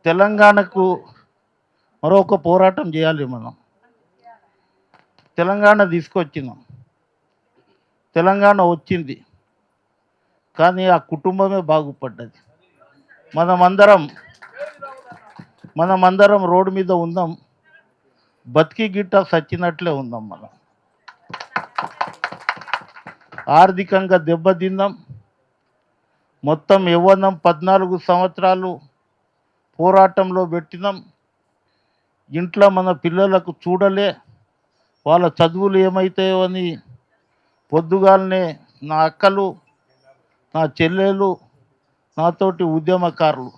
తెలంగాణకు మరొక పోరాటం చేయాలి. మనం తెలంగాణ తీసుకొచ్చినాం, తెలంగాణ వచ్చింది, కానీ ఆ కుటుంబమే బాగుపడ్డది. మనమందరం రోడ్డు మీద ఉందాం, బతికి గిట్ట సచ్చినట్లే ఉందాం. మనం ఆర్థికంగా దెబ్బతిన్నాం. మొత్తం యవ్వనం 14 సంవత్సరాలు పోరాటంలో పెట్టినాం. ఇంట్లో మన పిల్లలకు చూడలే, వాళ్ళ చదువులు ఏమవుతాయో అని పొద్దుగాలనే నా అక్కలు, నా చెల్లెలు, నాతోటి ఉద్యమకారులు,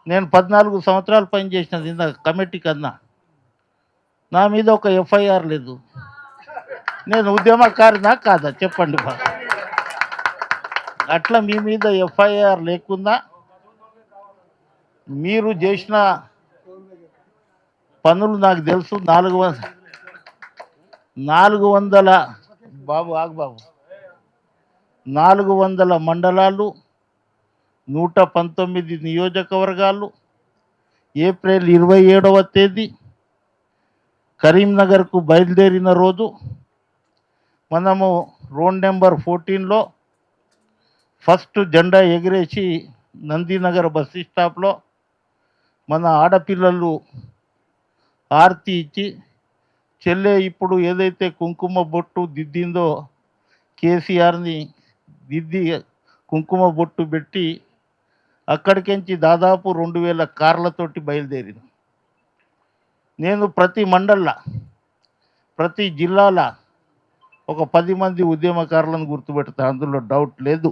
నేను 14 సంవత్సరాలు పనిచేసినది ఇంత కమిటీ కన్నా, నా మీద ఒక ఎఫ్ఐఆర్ లేదు. నేను ఉద్యమకారినా కాదా చెప్పండి. అట్లా మీ మీద ఎఫ్ఐఆర్ లేకుండా మీరు చేసిన పనులు నాకు తెలుసు. 400 బాబు ఆగుబాబు 400 మండలాలు, 119 నియోజకవర్గాలు. ఏప్రిల్ 27వ తేదీ కరీంనగర్కు బయలుదేరిన రోజు మనము రోడ్ నెంబర్ 14లో ఫస్ట్ జెండా ఎగిరేసి నందినగర్ బస్ స్టాప్లో మన ఆడపిల్లలు ఆర్తి ఇచ్చి, చెల్లె ఇప్పుడు ఏదైతే కుంకుమ బొట్టు దిద్దిందో కేసీఆర్ని దిద్ది కుంకుమ బొట్టు పెట్టి అక్కడికించి దాదాపు 2000 కార్లతోటి బయలుదేరింది. నేను ప్రతి మండల, ప్రతి జిల్లాల ఒక 10 మంది ఉద్యమకారులను గుర్తుపెడతా, అందులో డౌట్ లేదు.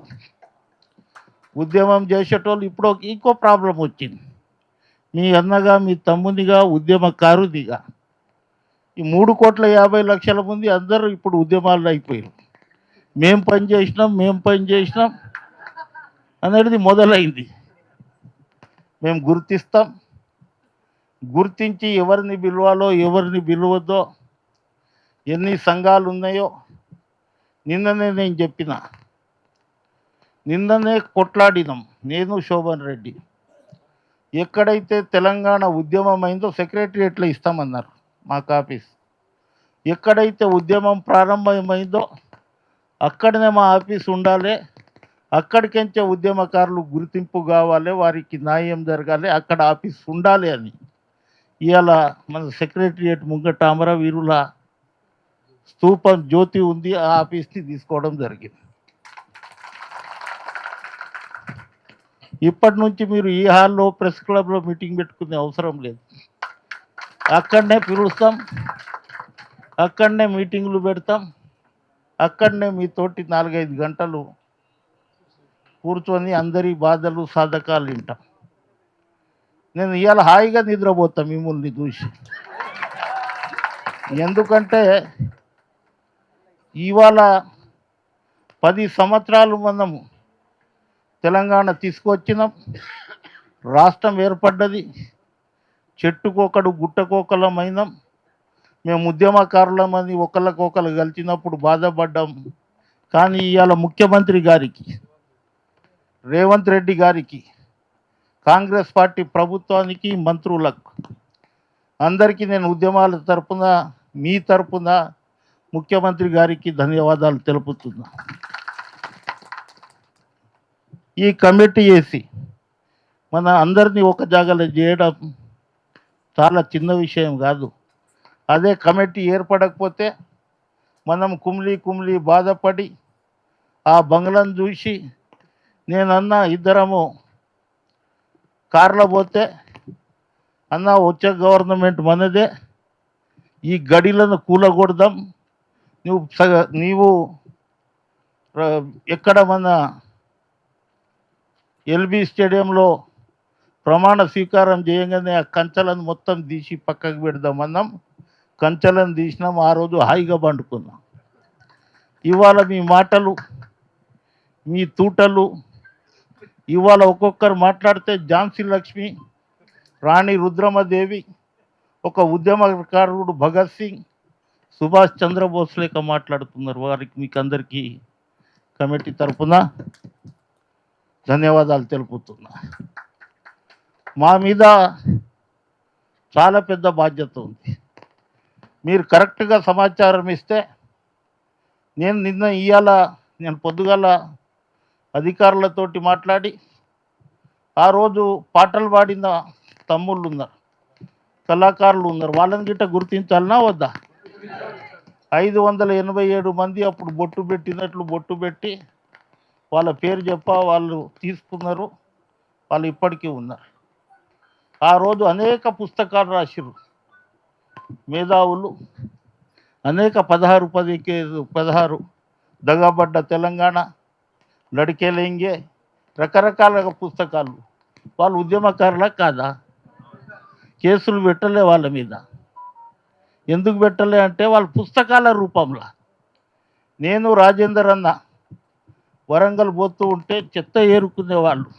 ఉద్యమం చేసేటోళ్ళు ఇప్పుడు ఇంకో ప్రాబ్లం వచ్చింది. మీ అన్నగా, మీ తమ్మునిగా, ఉద్యమకారుదిగా ఈ 3,50,00,000 మంది అందరూ ఇప్పుడు ఉద్యమాల్లో అయిపోయారు. మేం పని చేసినాం అనేది మొదలైంది. మేము గుర్తిస్తాం, గుర్తించి ఎవరిని పిలవాలో ఎవరిని పిలవద్దో, ఎన్ని సంఘాలు ఉన్నాయో నిన్ననే నేను చెప్పిన, నిన్ననే కొట్లాడినాం నేను శోభన్ రెడ్డి. ఎక్కడైతే తెలంగాణ ఉద్యమం అయిందో సెక్రటరియట్లో ఇస్తామన్నారు మాకు ఆఫీస్. ఎక్కడైతే ఉద్యమం ప్రారంభమైందో అక్కడనే మా ఆఫీస్ ఉండాలి. అక్కడికించే ఉద్యమకారులు గుర్తింపు కావాలి, వారికి న్యాయం జరగాలి, అక్కడ ఆఫీస్ ఉండాలి అని ఇవాళ మన సెక్రటరియట్ ముంగట అమరవీరుల స్తూపం జ్యోతి ఉంది, ఆ ఆఫీస్ని తీసుకోవడం జరిగింది. ఇప్పటి నుంచి మీరు ఈ హాల్లో ప్రెస్ క్లబ్లో మీటింగ్ పెట్టుకునే అవసరం లేదు. అక్కడనే పిలుస్తాం, అక్కడనే మీటింగులు పెడతాం, అక్కడనే మీతోటి 4-5 గంటలు కూర్చొని అందరి బాధలు సాధకాలు వింటాం. నేను ఇవాళ హాయిగా నిద్రపోతా మిమ్మల్ని చూసి. ఎందుకంటే ఇవాళ 10 సంవత్సరాలు మనము తెలంగాణ తీసుకొచ్చినాం, రాష్ట్రం ఏర్పడ్డది, చెట్టుకొకడు గుట్టకొకలమైనాం. మేము ఉద్యమకారులమని ఒకళ్ళకొకరు కలిసినప్పుడు బాధపడ్డాం. కానీ ఇవాళ ముఖ్యమంత్రి గారికి, రేవంత్ రెడ్డి గారికి, కాంగ్రెస్ పార్టీ ప్రభుత్వానికి, మంత్రులకు అందరికీ నేను ఉద్యమాల తరపున, మీ తరపున ముఖ్యమంత్రి గారికి ధన్యవాదాలు తెలుపుతున్నా. ఈ కమిటీ వేసి మన అందరినీ ఒక జాగాలో చేయడం చాలా చిన్న విషయం కాదు. అదే కమిటీ ఏర్పడకపోతే మనం కుమిలి బాధపడి ఆ బంగ్లాను చూసి, నేనన్నా ఇద్దరము కార్లో పోతే అన్న వచ్చే గవర్నమెంట్ మనదే, ఈ గడిలను కూలగొడదాం, నీవు ఎక్కడ మన ఎల్బీ స్టేడియంలో ప్రమాణ స్వీకారం చేయగానే ఆ కంచెలను మొత్తం తీసి పక్కకు పెడదామన్నాం. కంచెలను తీసినాం, ఆ రోజు హాయిగా పండుకున్నాం. ఇవాళ మీ మాటలు, మీ తూటలు, ఇవాళ ఒక్కొక్కరు మాట్లాడితే ఝాన్సీ లక్ష్మి, రాణి రుద్రమదేవి, ఒక ఉద్యమకారుడు భగత్ సింగ్, సుభాష్ చంద్రబోస్ లేక మాట్లాడుతున్నారు. వారికి మీకు అందరికీ కమిటీ తరఫున ధన్యవాదాలు తెలుపుతున్నా. మా మీద చాలా పెద్ద బాధ్యత ఉంది. మీరు కరెక్ట్గా సమాచారం ఇస్తే నేను పొద్దుగాల అధికారులతోటి మాట్లాడి ఆ రోజు పాటలు పాడిన తమ్ముళ్ళు ఉన్నారు, కళాకారులు ఉన్నారు, వాళ్ళని గిట్ట గుర్తించాలన్నా వద్దా? 587 మంది అప్పుడు బొట్టు పెట్టినట్లు బొట్టు పెట్టి వాళ్ళ పేరు వాళ్ళు తీసుకున్నారు. వాళ్ళు ఇప్పటికీ ఉన్నారు. ఆ రోజు అనేక పుస్తకాలు రాసిరు మేధావులు, అనేక 16 దగాబడ్డ తెలంగాణ, లడికేలేంగే, రకరకాల పుస్తకాలు. వాళ్ళు ఉద్యమకారులా కాదా? కేసులు పెట్టలే వాళ్ళ మీద. ఎందుకు పెట్టలే అంటే వాళ్ళ పుస్తకాల రూపంలో. నేను రాజేందర్ అన్న వరంగల్ పోతూ ఉంటే చెత్త ఏరుకునేవాళ్ళు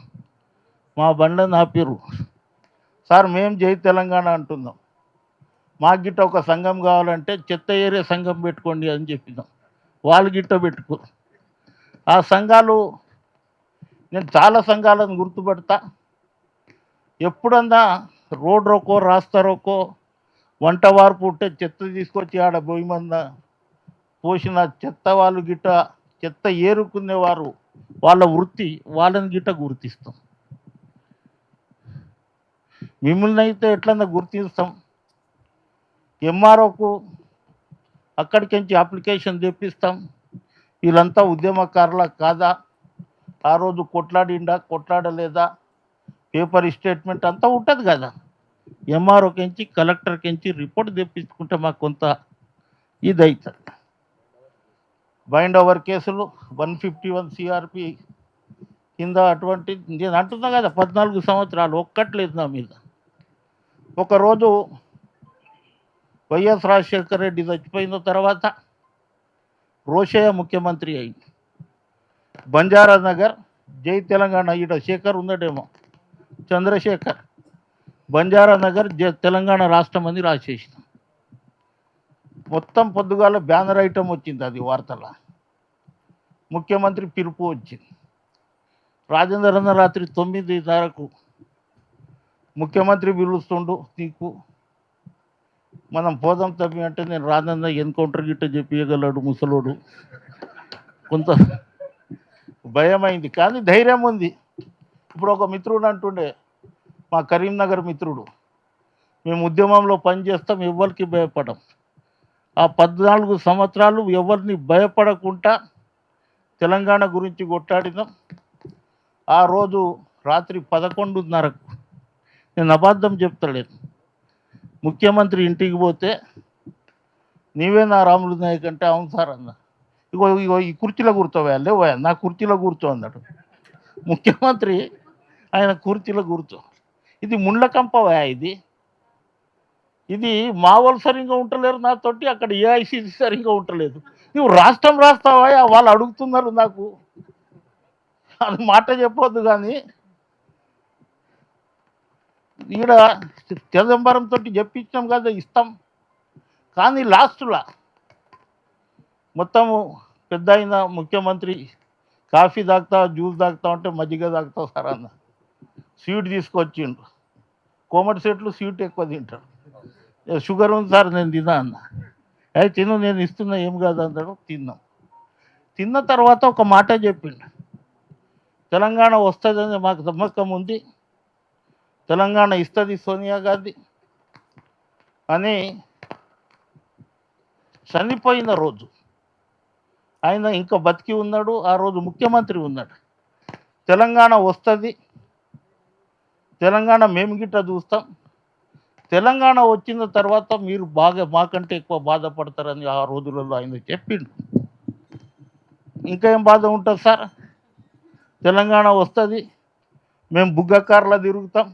మా బండ్లను ఆపిరు. సార్ మేము జై తెలంగాణ అంటున్నాం, మాకు గిట్ట ఒక సంఘం కావాలంటే చెత్త ఏరే సంఘం పెట్టుకోండి అని చెప్పినాం. వాళ్ళు గిట్ట పెట్టుకో. ఆ సంఘాలు, నేను చాలా సంఘాలను గుర్తుపెడతా. ఎప్పుడన్నా రోడ్ రోకో రాస్తారోకో వంట వార్పు ఉంటే చెత్త తీసుకొచ్చి ఆడ బొయ్యి మంద పోసిన చెత్త వాళ్ళు గిట్ట చెత్త ఏరుకునేవారు వాళ్ళ వృత్తి, వాళ్ళని గిట్ట గుర్తిస్తాం. మిమ్మల్ని అయితే ఎట్లన్నా గుర్తిస్తాం. ఎంఆర్ఓకు అక్కడికించి అప్లికేషన్ తెప్పిస్తాం. వీళ్ళంతా ఉద్యమకారుల కాదా? ఆ రోజు కొట్లాడిండా కొట్లాడలేదా? పేపర్ స్టేట్మెంట్ అంతా ఉంటుంది కదా. ఎంఆర్ఓకించి కలెక్టర్కించి రిపోర్ట్ తెప్పించుకుంటే మాకు కొంత ఇది అవుతుంది. బైండ్ ఓవర్ కేసులు 151 సిఆర్పి కింద అటువంటి నేను అంటున్నా కదా, 14 సంవత్సరాలు ఒక్కట్లేదు నా మీద. ఒకరోజు వైఎస్ రాజశేఖర రెడ్డి చచ్చిపోయిన తర్వాత రోషయ్య ముఖ్యమంత్రి అయింది. బంజారా నగర్ జై తెలంగాణ, ఈడ శేఖర్ ఉన్నాడేమో, చంద్రశేఖర్, బంజారా నగర్ తెలంగాణ రాష్ట్రం అని రాసేసిన. మొత్తం పొద్దుగాల బ్యానర్ ఐటమ్ వచ్చింది, అది వార్తల. ముఖ్యమంత్రి పిలుపు వచ్చింది. రాజేందర్ అన్న రాత్రి 9:30కు ముఖ్యమంత్రి పిలుస్తుండు, నీకు మనం పోదాం తప్పి అంటే నేను రాజన్న ఎన్కౌంటర్ గిట్ట చెప్పగలడు ముసలోడు. కొంత భయమైంది కానీ ధైర్యం ఉంది. ఇప్పుడు ఒక మిత్రుడు అంటుండే, మా కరీంనగర్ మిత్రుడు, మేము ఉద్యమంలో పనిచేస్తాం, ఎవరికి భయపడం. ఆ 14 సంవత్సరాలు ఎవరిని భయపడకుండా తెలంగాణ గురించి కొట్టాడినాం. ఆ రోజు రాత్రి 11:30కు, నేను అబద్ధం చెప్తలేను, ముఖ్యమంత్రి ఇంటికి పోతే నీవే నా రాములు నాయక్ అంటే అవును సార్ అన్న. ఇగో ఇగో ఈ కుర్చీలో కూర్చోవా, లేవా నా కుర్చీలో కూర్చో అన్నాడు ముఖ్యమంత్రి. ఆయన కుర్చీలో కూర్చో. ఇది ముండ్ల కంపవా, ఇది మా వాళ్ళు సరిగ్గా ఉంటలేరు నాతోటి, అక్కడ ఏఐసిసి సరిగ్గా ఉంటలేదు. నువ్వు రాష్ట్రం రాస్తావా, వాళ్ళు అడుగుతున్నారు నాకు అది మాట చెప్పొద్దు. కానీ ఈడ చిదంబరంతో చెప్పించాం కదా, ఇస్తాం. కానీ లాస్ట్లో మొత్తము పెద్ద అయిన ముఖ్యమంత్రి కాఫీ తాగుతా, జ్యూస్ తాగుతా అంటే మజ్జిగ తాగుతా సార్ అన్న. స్వీట్ తీసుకొచ్చిండు, కోమటి సెట్లు స్వీట్ ఎక్కువ తింటాడు. షుగర్ ఉంది సార్, నేను తిన్నా అన్న. అయితే తిను, నేను ఇస్తున్నా, ఏం కాదు అన్నాడు. తిన్న తర్వాత ఒక మాట చెప్పిండు, తెలంగాణ వస్తుందని మాకు నమ్మకం ఉంది, తెలంగాణ ఇస్తుంది సోనియా గాంధీ అని. చనిపోయిన రోజు ఆయన ఇంకా బతికి ఉన్నాడు, ఆ రోజు ముఖ్యమంత్రి ఉన్నాడు. తెలంగాణ వస్తుంది, తెలంగాణ మేము గిట్ట చూస్తాం, తెలంగాణ వచ్చిన తర్వాత మీరు బాగా మాకంటే ఎక్కువ బాధపడతారని ఆ రోజులలో ఆయన చెప్పిండు. ఇంకా ఏం బాధ ఉంటుంది సార్? తెలంగాణ వస్తుంది, మేము బుగ్గకారులా తిరుగుతాం,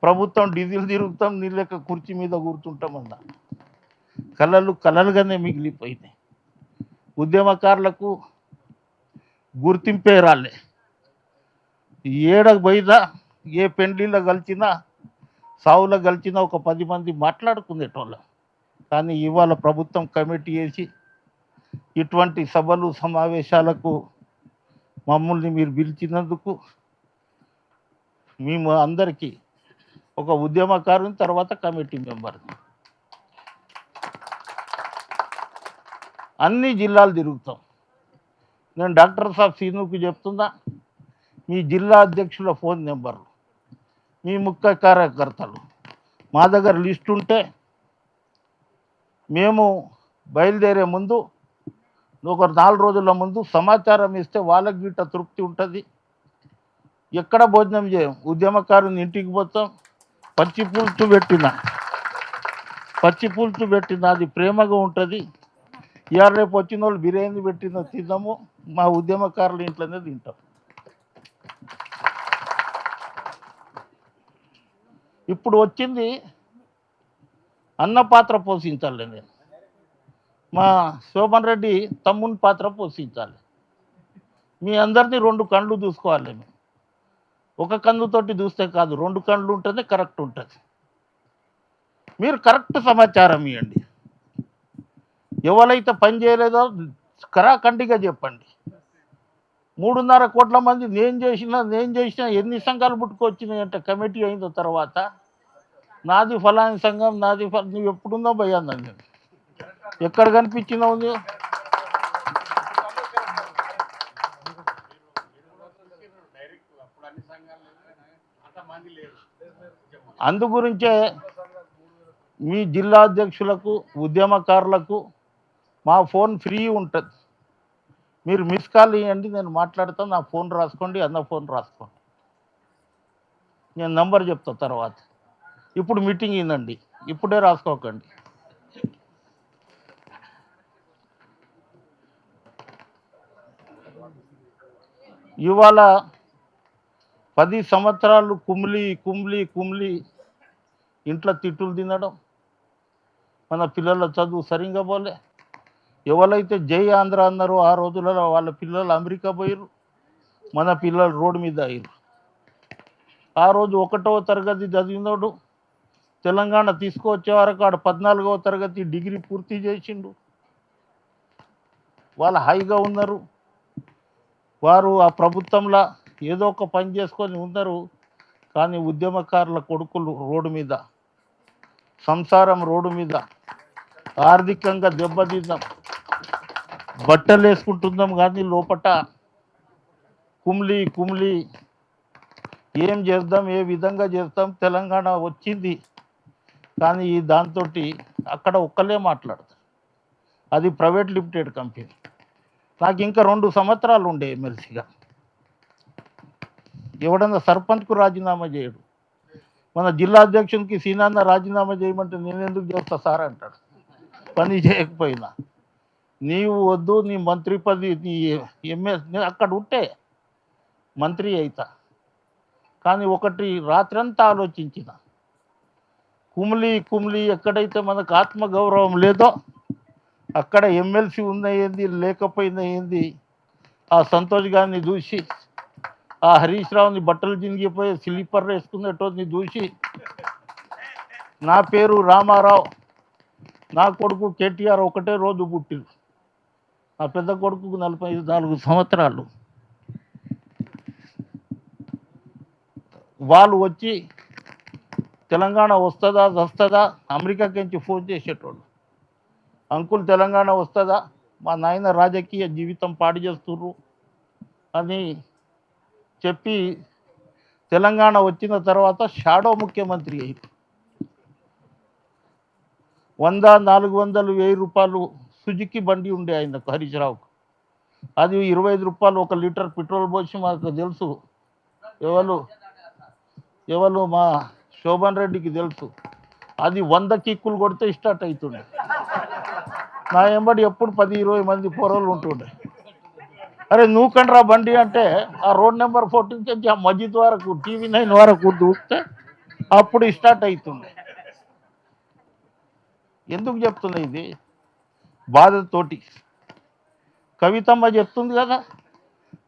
ప్రభుత్వం డీజిల్ తిరుగుతాం, నీ లెక్క కుర్చీ మీద కూర్చుంటామన్నా. కలలుగానే మిగిలిపోయినాయి. ఉద్యమకారులకు గుర్తింపే రాలే. ఏడకు పోయినా, ఏ పెండ్లిలో కలిసినా, సావులో కలిసినా ఒక 10 మంది మాట్లాడుకునేటోళ్ళం. కానీ ఇవాళ ప్రభుత్వం కమిటీ వేసి ఇటువంటి సభలు సమావేశాలకు మమ్మల్ని మీరు పిలిచినందుకు మేము అందరికీ ఒక ఉద్యమకారుని, తర్వాత కమిటీ మెంబర్ని. అన్ని జిల్లాలు తిరుగుతాం. నేను డాక్టర్ సాబ్ సీనుకి చెప్తున్నా, మీ జిల్లా అధ్యక్షుల ఫోన్ నెంబర్లు, మీ ముఖ్య కార్యకర్తలు మా దగ్గర లిస్ట్ ఉంటే మేము బయలుదేరే ముందు ఒక 4 రోజుల ముందు సమాచారం ఇస్తే వాళ్ళకి గిట్ట తృప్తి ఉంటుంది. ఎక్కడ భోజనం చేయం, ఉద్యమకారుని ఇంటికి పోతాం. పచ్చి పులుసు పెట్టిన అది ప్రేమగా ఉంటుంది. ఇవాళ రేపు వచ్చిన వాళ్ళు బిర్యానీ పెట్టిన తిన్నాము, మా ఉద్యమకారుల ఇంట్లోనే తింటాం. ఇప్పుడు వచ్చింది అన్న పాత్ర పోషించాలి. నేను మా శోభన్ రెడ్డి తమ్ముని పాత్ర పోషించాలి. మీ అందరినీ 2 కళ్ళు చూసుకోవాలి. మేము ఒక కన్నుతోటి చూస్తే కాదు, 2 కళ్ళు ఉంటేనే కరెక్ట్ ఉంటుంది. మీరు కరెక్ట్ సమాచారం ఇవ్వండి. ఎవరైతే పని చేయలేదో కరాఖండిగా చెప్పండి. 3.5 కోట్ల మంది నేను చేసిన ఎన్ని సంఘాలు పుట్టుకొచ్చినాయి అంటే కమిటీ అయిన తర్వాత నాది ఫలాని సంఘం, నాది నువ్వు ఎప్పుడుందో భయాన్ని నేను ఎక్కడ కనిపించినావు నువ్వు? అందుగురించే మీ జిల్లా అధ్యక్షులకు, ఉద్యమకారులకు మా ఫోన్ ఫ్రీ ఉంటుంది. మీరు మిస్ కాల్ ఇవ్వండి, నేను మాట్లాడతాను. నా ఫోన్ రాసుకోండి, అన్న ఫోన్ రాసుకోండి. నేను నంబర్ చెప్తా తర్వాత. ఇప్పుడు మీటింగ్ ఇవ్వండి, ఇప్పుడే రాసుకోకండి. ఇవాళ 10 సంవత్సరాలు కుమ్లి ఇంట్లో తిట్టులు తినడం, మన పిల్లల చదువు సరిగ్గా పోలే. ఎవరైతే జై ఆంధ్ర అన్నారో ఆ రోజులలో వాళ్ళ పిల్లలు అమెరికా పోయారు, మన పిల్లలు రోడ్డు మీద అయ్యారు. ఆ రోజు 1వ తరగతి చదివినోడు తెలంగాణ తీసుకువచ్చే వరకు ఆడ 14వ తరగతి డిగ్రీ పూర్తి చేసిండు. వాళ్ళు హాయిగా ఉన్నారు. వారు ఆ ప్రభుత్వంలో ఏదో ఒక పని చేసుకొని ఉన్నారు. కానీ ఉద్యమకారుల కొడుకులు రోడ్డు మీద, సంసారం రోడ్డు మీద, ఆర్థికంగా దెబ్బతిన్నాం. బట్టలు వేసుకుంటున్నాం కానీ లోపట కుమ్లి ఏం చేద్దాం, ఏ విధంగా చేస్తాం. తెలంగాణ వచ్చింది కానీ దాంతో అక్కడ ఒక్కలే మాట్లాడతారు. అది ప్రైవేట్ లిమిటెడ్ కంపెనీ. నాకు ఇంకా 2 సంవత్సరాలు ఉండే ఎమ్మెల్సీగా. ఎవడన్నా సర్పంచ్కు రాజీనామా చేయడు. మన జిల్లా అధ్యక్షునికి సీనాన్న రాజీనామా చేయమంటే నేను ఎందుకు చేస్తా సార్ అంటాడు, పని చేయకపోయినా. నీవు వద్దు, నీ మంత్రి పదవి, నీ నేను అక్కడ ఉంటే మంత్రి అవుతా. కానీ ఒకటి రాత్రంతా ఆలోచించిన, కుమ్లి ఎక్కడైతే మనకు ఆత్మగౌరవం లేదో అక్కడ ఎమ్మెల్సీ ఉన్న ఏంది, లేకపోయినా ఏంది. ఆ సంతోష్ గారిని చూసి, ఆ హరీష్ రావుని బట్టలు జింగిపోయి స్లీపర్ వేసుకునేటోని చూసి, నా పేరు రామారావు, నా కొడుకు కేటీఆర్ ఒకటే రోజు పుట్టిరు. నా పెద్ద కొడుకుకు 44 సంవత్సరాలు. వాళ్ళు వచ్చి తెలంగాణ వస్తుందా అమెరికాకి ఫోన్ చేసేటోళ్ళు. అంకుల్ తెలంగాణ వస్తుందా, మా నాయన రాజకీయ జీవితం పాడు చేస్తుర్రు అని చెప్పి తెలంగాణ వచ్చిన తర్వాత షాడో ముఖ్యమంత్రి అయ్యి 100, 400, 1000 రూపాయలు సుజుకి బండి ఉండే ఆయనకు, హరీష్ రావుకు. అది 25 రూపాయలు 1 లీటర్ పెట్రోల్ పోసి, మాకు తెలుసు ఎవరు మా శోభన్ రెడ్డికి తెలుసు. అది 100 కిక్కులు కొడితే స్టార్ట్ అవుతుండే. నా ఎంబడి ఎప్పుడు 10-20 మంది పోరోళ్ళు ఉంటుండే. అరే నూకండ్రా బండి అంటే ఆ రోడ్ నెంబర్ 14 నుంచి ఆ మస్జిద్ వరకు, TV9 వరకు దూకితే అప్పుడు స్టార్ట్ అవుతుండే. ఎందుకు చెప్తున్నా ఇది? బాధతోటి. కవితమ్మ చెప్తుంది కదా,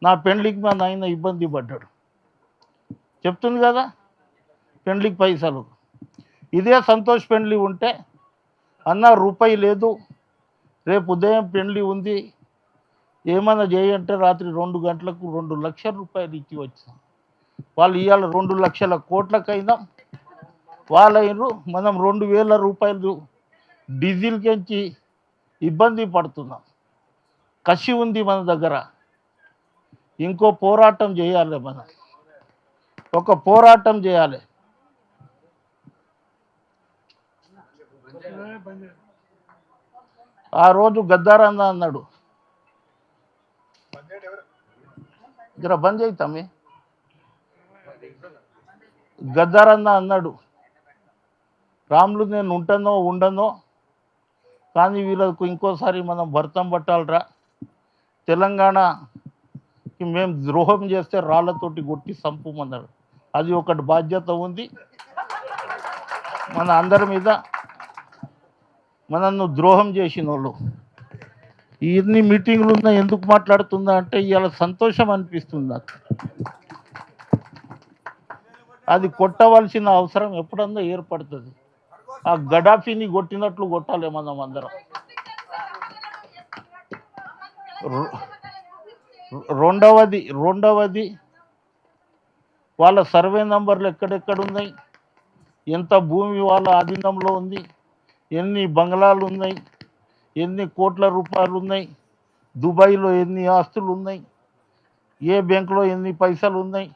నా పెండ్లికి మా నాయన ఇబ్బంది పడ్డాడు చెప్తుంది కదా, పెండ్లికి పైసలు. ఇదే సంతోష్ పెండ్లి ఉంటే, అన్న రూపాయి లేదు, రేపు ఉదయం పెండ్లి ఉంది, ఏమన్నా చేయంటే రాత్రి 2 గంటలకు 2 లక్షల రూపాయలు ఇచ్చి వచ్చాం. వాళ్ళు ఇవాళ 2 లక్షల కోట్లకైనా వాళ్ళైనరు. మనం 2000 రూపాయలు డీజిల్కించి ఇబ్బంది పడుతున్నాం. కసి ఉంది మన దగ్గర. ఇంకో పోరాటం చేయాలి, మనం ఒక పోరాటం చేయాలి. ఆ రోజు గద్దారన్న అన్నాడు, జర బంద్ అవుతామే. గద్దారన్న అన్నాడు, రాములు నేను ఉంటానో ఉండనో కానీ వీళ్ళకు ఇంకోసారి మనం భర్తం పట్టాలరా, తెలంగాణకి మేము ద్రోహం చేస్తే రాళ్ళతోటి కొట్టి సంపుమన్నాడు. అది ఒకటి బాధ్యత ఉంది మన అందరి మీద. మనల్ని ద్రోహం చేసిన వాళ్ళు ఇన్ని మీటింగ్లు ఉన్నా ఎందుకు మాట్లాడుతుందా అంటే ఇవాళ సంతోషం అనిపిస్తుంది నాకు. అది కొట్టవలసిన అవసరం ఎప్పుడన్నా ఏర్పడుతుంది. ఆ గడాఫీని కొట్టినట్లు కొట్టాలి మనం అందరం. రెండవది వాళ్ళ సర్వే నంబర్లు ఎక్కడెక్కడ ఉన్నాయి, ఎంత భూమి వాళ్ళ ఆధీనంలో ఉంది, ఎన్ని బంగ్లాలు ఉన్నాయి, ఎన్ని కోట్ల రూపాయలు ఉన్నాయి, దుబాయ్లో ఎన్ని ఆస్తులు ఉన్నాయి, ఏ బ్యాంకులో ఎన్ని పైసలు ఉన్నాయి,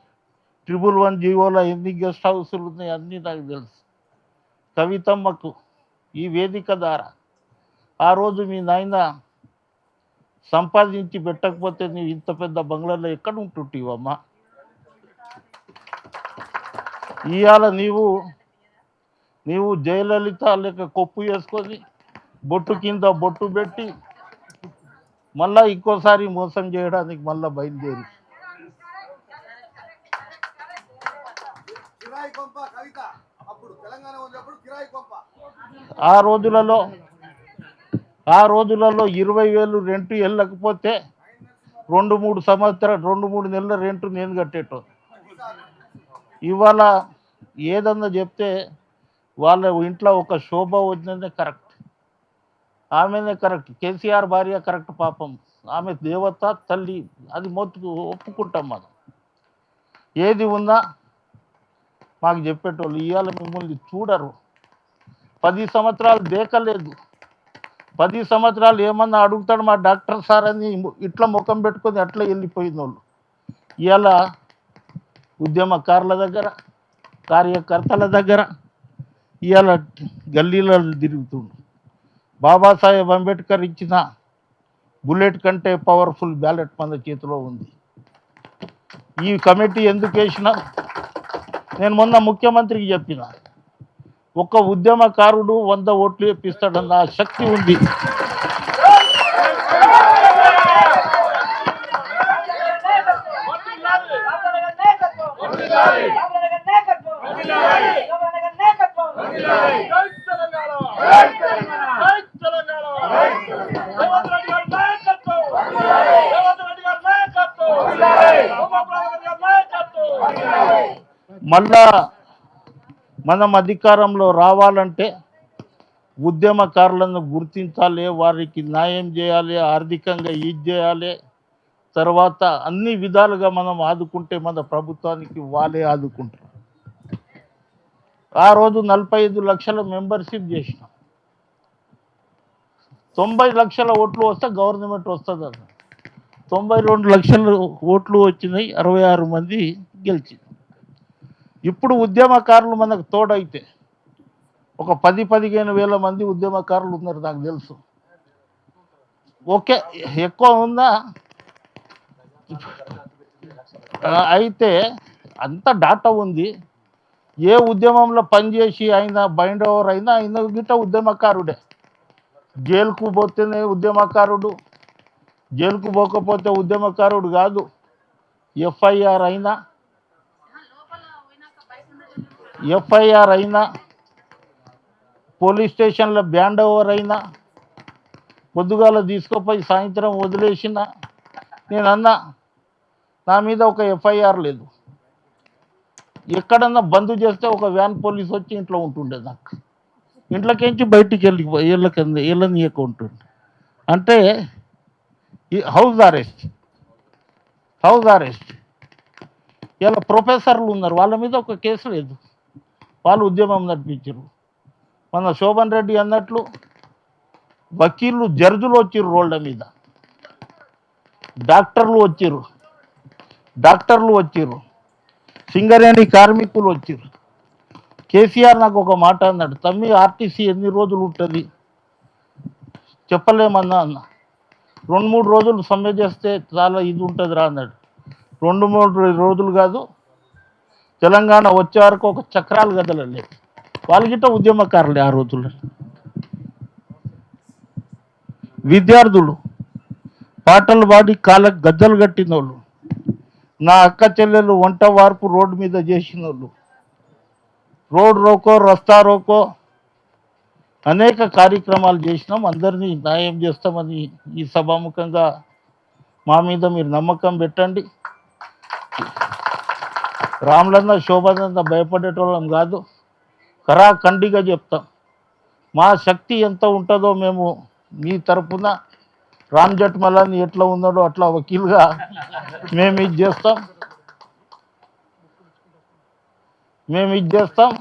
111 జీవోలో ఎన్ని గెస్ట్ హౌసులు ఉన్నాయి, అన్నీ నాకు తెలుసు. కవితమ్మకు ఈ వేదిక ద్వారా ఆ రోజు మీ నాయన సంపాదించి పెట్టకపోతే నీవు ఇంత పెద్ద బంగ్లాలో ఎక్కడ ఉంటుంటివమ్మా? ఇవాళ నీవు జయలలిత లేక కొప్పు వేసుకొని బొట్టు కింద బొట్టు పెట్టి మళ్ళా ఇంకోసారి మోసం చేయడానికి మళ్ళా బయలుదేరి ఆ రోజులలో 20,000 రెంట్ వెళ్ళకపోతే 2-3 నెలల రెంట్ నేను కట్టేటో. ఇవాళ ఏదన్నా చెప్తే వాళ్ళ ఇంట్లో ఒక శోభ వచ్చిందే కరెక్ట్, ఆమెనే కరెక్ట్. కేసీఆర్ భార్య కరెక్ట్, పాపం ఆమె దేవత తల్లి, అది మొత్తుకు ఒప్పుకుంటాం మనం. ఏది ఉన్నా మాకు చెప్పేటోళ్ళు. ఇవాళ మిమ్మల్ని చూడరు. 10 సంవత్సరాలు దేకలేదు. 10 సంవత్సరాలు ఏమన్నా అడుగుతాడు మా డాక్టర్ సార్ అని ఇట్లా ముఖం పెట్టుకొని అట్లా వెళ్ళిపోయిన వాళ్ళు ఇవాళ ఉద్యమకారుల దగ్గర, కార్యకర్తల దగ్గర ఇవాళ గల్లీలలో తిరుగుతుండు. బాబాసాహెబ్ అంబేద్కర్ ఇచ్చిన బుల్లెట్ కంటే పవర్ఫుల్ బ్యాలెట్ మన చేతిలో ఉంది. ఈ కమిటీ ఎందుకు వేసినా నేను మొన్న ముఖ్యమంత్రికి చెప్పిన, ఒక్క ఉద్యమకారుడు 100 ఓట్లు వేపిస్తాడన్న శక్తి ఉంది. మళ్ళా మనం అధికారంలో రావాలంటే ఉద్యమకారులను గుర్తించాలి, వారికి న్యాయం చేయాలి, ఆర్థికంగా ఇది చేయాలి. తర్వాత అన్ని విధాలుగా మనం ఆదుకుంటే మన ప్రభుత్వానికి వాళ్ళే ఆదుకుంటారు. ఆ రోజు 45 లక్షల మెంబర్షిప్ చేసినాం. 90 లక్షల ఓట్లు వస్తే గవర్నమెంట్ వస్తుంది అన్న. 92 లక్షల ఓట్లు వచ్చినాయి, 66 మంది గెలిచింది. ఇప్పుడు ఉద్యమకారులు మనకు తోడైతే ఒక 10-15 వేల మంది ఉద్యమకారులు ఉన్నారు నాకు తెలుసు. ఓకే, ఎక్కువ ఉందా అయితే అంత డాటా ఉంది. ఏ ఉద్యమంలో పనిచేసి అయినా బైండ్ ఓవర్ అయినా అయినా గిట్ట ఉద్యమకారుడే. జైలుకు పోతేనే ఉద్యమకారుడు, జైలుకు పోకపోతే ఉద్యమకారుడు కాదు. ఎఫ్ఐఆర్ అయినా పోలీస్ స్టేషన్లో బ్యాండ్ ఓవర్ అయినా పొద్దుగాల తీసుకుపోయి సాయంత్రం వదిలేసిన నేను అన్నా నా మీద ఒక ఎఫ్ఐఆర్ లేదు. ఎక్కడన్నా బంద్ చేస్తే ఒక వ్యాన్ పోలీస్ వచ్చి ఇంట్లో ఉంటుండే, నాకు ఇంట్లోకించి బయటికి వెళ్ళనీయక ఉంటుండే. అంటే హౌస్ అరెస్ట్ ఇలా ప్రొఫెసర్లు ఉన్నారు, వాళ్ళ మీద ఒక కేసు లేదు. వాళ్ళు ఉద్యమం నడిపించారు. మన శోభన్ రెడ్డి అన్నట్లు వకీళ్ళు జడ్జులు వచ్చిర్రు, రోడ్ల మీద డాక్టర్లు వచ్చిర్రు, సింగరేణి కార్మికులు వచ్చిర్రు. కేసీఆర్ నాకు ఒక మాట అన్నాడు, తమ్మి ఆర్టీసీ ఎన్ని రోజులు ఉంటుంది చెప్పలేమన్నా అన్న. 2-3 రోజులు సమ్మె చేస్తే చాలా ఇది ఉంటుంది రా అన్నాడు. 2-3 రోజులు కాదు, తెలంగాణ వచ్చే వరకు ఒక చక్రాలు కదలలేదు. వాళ్ళు గిట్ట ఉద్యమకారులే ఆ రోజుల్లో. విద్యార్థులు పాటలు పాడి కాళ్ళకు గజ్జలు కట్టిన వాళ్ళు, నా అక్క చెల్లెలు వంట వార్పు రోడ్డు మీద చేసిన వాళ్ళు, రోడ్ రోకో రస్తా రోకో అనేక కార్యక్రమాలు చేసినాం. అందరినీ న్యాయం చేస్తామని ఈ సభాముఖంగా మా మీద మీరు నమ్మకం పెట్టండి. రాములన్న శోభనన్న భయపడేటోళ్ళం కాదు, కరాఖండిగా చెప్తాం. మా శక్తి ఎంత ఉంటుందో మేము మీ తరపున రామ్ జెఠ్మలాని ఎట్లా ఉన్నాడో అట్లా వకీలుగా మేము ఇది చేస్తాం.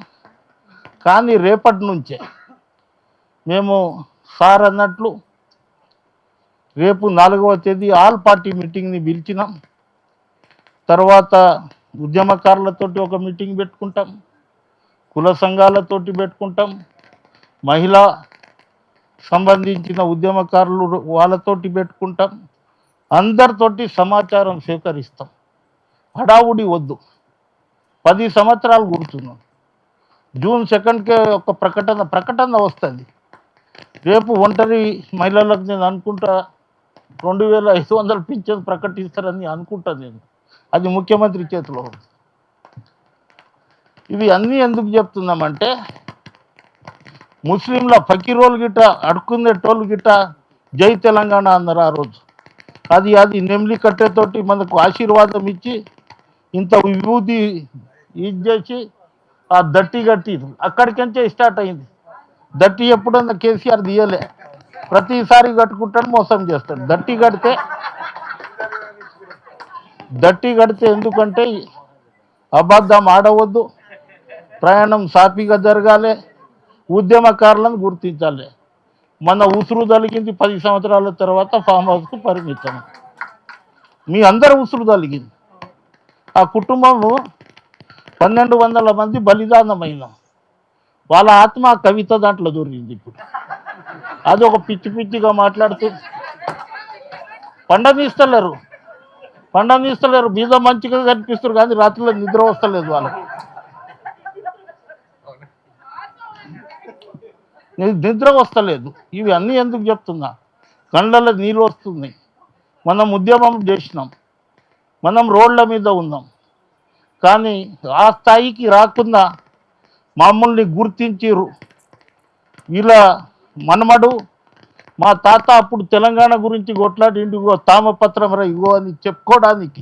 కానీ రేపటి నుంచే మేము సార్ అన్నట్లు రేపు 4వ తేదీ ఆల్ పార్టీ మీటింగ్ని పిలిచినాం. తర్వాత ఉద్యమకారులతోటి ఒక మీటింగ్ పెట్టుకుంటాం, కుల సంఘాలతోటి పెట్టుకుంటాం, మహిళా సంబంధించిన ఉద్యమకారులు వాళ్ళతోటి పెట్టుకుంటాం. అందరితోటి సమాచారం సేకరిస్తాం. హడావుడి వద్దు. 10 సంవత్సరాలు కూర్చున్నాం. జూన్ 2కే ఒక ప్రకటన వస్తుంది. రేపు ఒంటరి మహిళలకు నేను అనుకుంటా 2500 పింఛన్ ప్రకటిస్తారని అనుకుంటా నేను. అది ముఖ్యమంత్రి చేతిలో ఉంది. ఇవి అన్నీ ఎందుకు చెప్తున్నామంటే, ముస్లింల ఫకీరోళ్ళు గిట్ట అడుక్కునేటోళ్ళు గిట్ట జై తెలంగాణ అన్నారు ఆ రోజు. అది నెమ్లి కట్టెతోటి మనకు ఆశీర్వాదం ఇచ్చి ఇంత విభూతి ఇది చేసి ఆ దట్టి కట్టిరు. అక్కడికంచే స్టార్ట్ అయింది. దట్టి ఎప్పుడన్నా కేసీఆర్ తీయలే, ప్రతిసారి కట్టుకుంటాడు, మోసం చేస్తాడు. దట్టి కడితే ఎందుకంటే అబద్ధం ఆడవద్దు, ప్రయాణం సాఫీగా జరగాలి, ఉద్యమకారులను గుర్తించాలి. మన ఉసురు తలిగింది 10 సంవత్సరాల తర్వాత ఫామ్ హౌస్కు పరిమితం. మీ అందరు ఉసురు తలిగింది. ఆ కుటుంబము 1200 మంది బలిదానమైన వాళ్ళ ఆత్మ కవిత దాంట్లో దొరికింది. ఇప్పుడు అది ఒక పిచ్చిగా మాట్లాడుతూ పండనీస్తలేరు. మీద మంచిగా కనిపిస్తారు కానీ రాత్రిలో నిద్ర వస్తలేదు వాళ్ళకి. నిద్ర వస్తలేదు. ఇవి అన్నీ ఎందుకు చెప్తున్నా, కళ్ళల్లో నీళ్ళు వస్తున్నాయి. మనం ఉద్యమం చేసినాం, మనం రోడ్ల మీద ఉన్నాం. కానీ ఆ స్థాయికి రాకుండా మమ్మల్ని గుర్తించిరు. ఇలా మనమడు మా తాత అప్పుడు తెలంగాణ గురించి కొట్లాడి ఇంటిగో తామపత్రం రా ఇగో అని చెప్పుకోవడానికి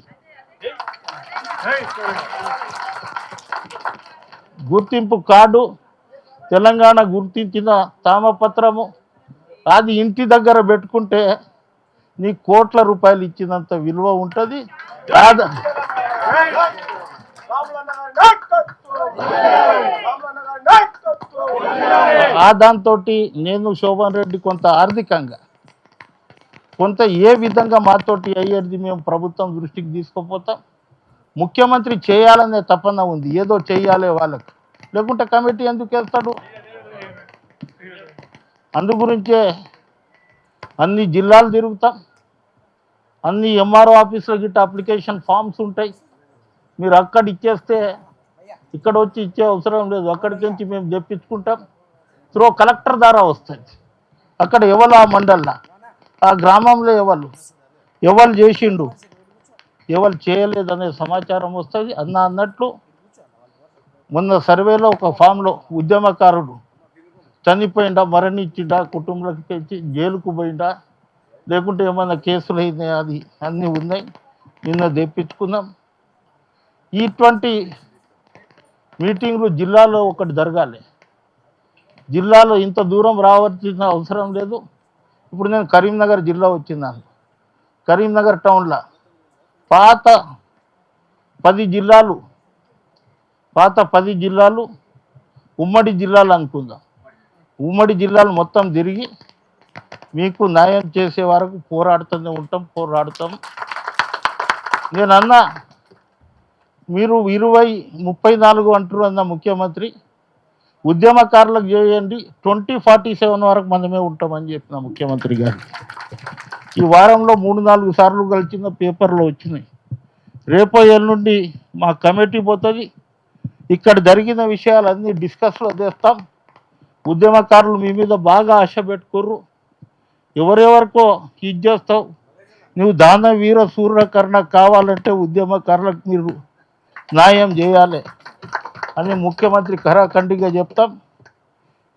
గుర్తింపు కార్డు, తెలంగాణ గుర్తించిన తామపత్రము, అది ఇంటి దగ్గర పెట్టుకుంటే నీ కోట్ల రూపాయలు ఇచ్చినంత విలువ ఉంటుంది. దాంతో నేను శోభన్ రెడ్డి కొంత ఆర్థికంగా కొంత ఏ విధంగా మాతోటి అయ్యేది మేము ప్రభుత్వం దృష్టికి తీసుకుపోతాం. ముఖ్యమంత్రి చేయాలనే తపన ఉంది, ఏదో చేయాలి వాళ్ళకి, లేకుంటే కమిటీ ఎందుకు వేస్తాడు. అందు గురించే అన్ని జిల్లాలు తిరుగుతాం, అన్ని ఎంఆర్ఓ ఆఫీసులో గిట్ట అప్లికేషన్ ఫామ్స్ ఉంటాయి. మీరు అక్కడ ఇచ్చేస్తే ఇక్కడ వచ్చి ఇచ్చే అవసరం లేదు, అక్కడికి నుంచి మేము తెప్పించుకుంటాం. త్రో కలెక్టర్ ద్వారా వస్తుంది. అక్కడ ఎవరు ఆ మండల్లో ఆ గ్రామంలో ఎవరు చేసిండు ఎవరు చేయలేదనే సమాచారం వస్తుంది. అన్నట్లు మొన్న సర్వేలో ఒక ఫామ్లో ఉద్యమకారుడు చనిపోయిండా, మరణించిండా, కుటుంబంలోకి తెచ్చి జైలుకు పోయిండా, లేకుంటే ఏమైనా కేసులు అయినాయి, అది అన్నీ ఉన్నాయి. నిన్న తెప్పించుకున్నాం. ఇటువంటి మీటింగ్లు జిల్లాలో ఒకటి జరగాలి. జిల్లాలో ఇంత దూరం రావాల్సిన అవసరం లేదు. ఇప్పుడు నేను కరీంనగర్ జిల్లా వచ్చినాను. కరీంనగర్ టౌన్లో పాత 10 జిల్లాలు ఉమ్మడి జిల్లాలు అనుకుందాం. ఉమ్మడి జిల్లాలు మొత్తం తిరిగి మీకు న్యాయం చేసే వరకు పోరాడుతూనే ఉంటాం, పోరాడుతాం. నేను అన్నా మీరు 20-34 అంటారు అన్న ముఖ్యమంత్రి, ఉద్యమకారులకు చేయండి 2047 వరకు మనమే ఉంటామని చెప్పిన ముఖ్యమంత్రి గారు. ఈ వారంలో 3-4 సార్లు కలిసిన పేపర్లో వచ్చినాయి. రేపో ఎల్లుండి మా కమిటీ పోతుంది, ఇక్కడ జరిగిన విషయాలన్నీ డిస్కస్లో చేస్తాం. ఉద్యమకారులు మీ మీద బాగా ఆశ పెట్టుకోర్రు, ఎవరెవరికో ఇది చేస్తావు, నువ్వు దాన వీర సూర్యకర్ణ కావాలంటే ఉద్యమకారులకు మీరు న్యాయం చేయాలి అని ముఖ్యమంత్రి ఖరాఖండిగా చెప్తాం.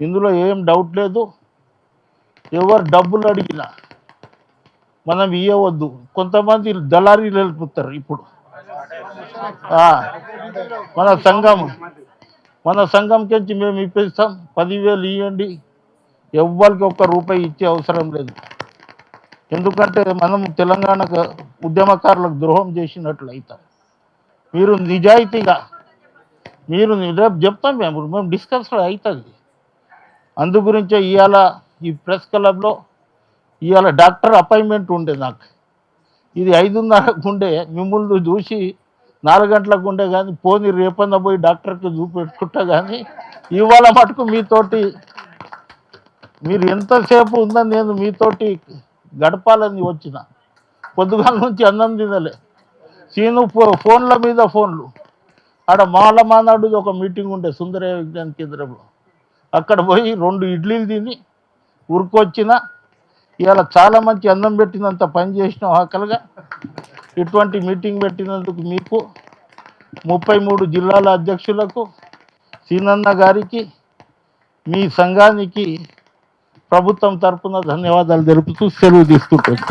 ఇందులో ఏం డౌట్ లేదు. ఎవరు డబ్బులు అడిగినా మనం ఇవ్వవద్దు. కొంతమంది దళారీలు వెళ్ళిపోతారు. ఇప్పుడు మన సంఘం కించి మేము ఇప్పిస్తాం, 10,000 ఇవ్వండి, ఎవ్వరికి ₹1 ఇచ్చే అవసరం లేదు. ఎందుకంటే మనం తెలంగాణకు ఉద్యమకారులకు ద్రోహం చేసినట్లు అవుతాం. మీరు నిజాయితీగా రేపు చెప్తాం, మేము డిస్కస్లో అవుతుంది. అందు గురించే ఇవాళ ఈ ప్రెస్ క్లబ్లో ఇవాళ డాక్టర్ అపాయింట్మెంట్ ఉండే నాకు. ఇది 5:30కు ఉండే, మిమ్మల్ని చూసి 4 గంటలకు ఉండే, కానీ పోనీ రేపన్నా పోయి డాక్టర్కి చూపెట్టుకుంటా. కానీ ఇవాళ మటుకు మీతోటి మీరు ఎంతసేపు ఉందని నేను మీతోటి గడపాలని వచ్చిన. పొద్దుగాల నుంచి అన్నం తినలే. సీను ఫోన్ల మీద ఫోన్లు. ఆడ మాల మానాడు ఒక మీటింగ్ ఉండే సుందరయ్య విజ్ఞాన కేంద్రంలో, అక్కడ పోయి 2 ఇడ్లీలు తిని ఉరికొచ్చిన. ఇవాళ చాలా మంచి అన్నం పెట్టినంత పని చేసిన ఆకలిగా. ఇటువంటి మీటింగ్ పెట్టినందుకు మీకు 33 జిల్లాల అధ్యక్షులకు, సీనన్న గారికి, మీ సంఘానికి ప్రభుత్వం తరఫున ధన్యవాదాలు తెలుపుతూ సెలవు తీసుకుంటాను.